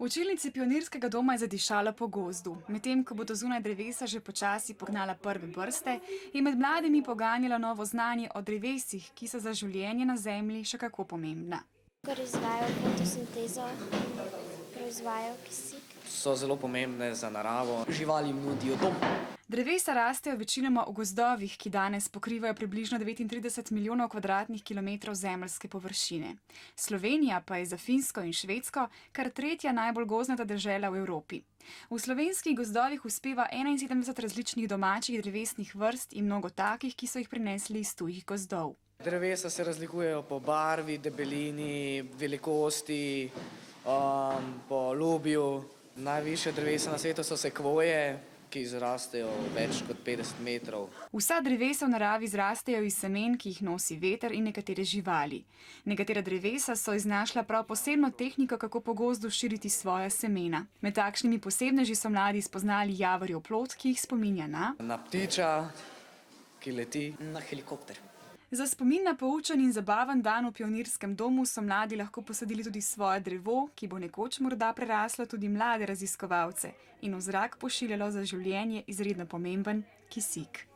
V učilnici Pionirskega doma je zadišalo po gozdu. Medtem ko bodo zunaj drevesa že počasi pognala prve brste, je med mladimi poganjalo novo znanje o drevesih, ki so za življenje na Zemlji še kako pomembna. Ker izvajajo fotosintezo, proizvajajo kisik. So zelo pomembne za naravo. Živalim nudijo dom. Drevesa rastejo večinoma v gozdovih, ki danes pokrivajo približno 39 milijonov kvadratnih kilometrov zemeljske površine. Slovenija pa je za Finsko in Švedsko kar tretja najbolj gozdnata dežela v Evropi. V slovenskih gozdovih uspeva 71 različnih domačih drevesnih vrst in mnogo takih, ki so jih prinesli iz tujih gozdov. Drevesa se razlikujejo po barvi, debelini, velikosti, po lubju. Najvišje drevesa na svetu so sekvoje, ki zrastejo več kot 50 metrov. Vsa drevesa v naravi zrastejo iz semen, ki jih nosi veter in nekatere živali. Nekatera drevesa so iznašla prav posebno tehniko, kako po gozdu širiti svoja semena. Med takšnimi posebneži so mladi spoznali javorjev plod, ki jih spominja na ptiča, ki leti. Na helikopter. Za spomin na poučen in zabaven dan v Pionirskem domu so mladi lahko posadili tudi svoje drevo, ki bo nekoč morda preraslo tudi mlade raziskovalce in v zrak pošiljalo za življenje izredno pomemben kisik.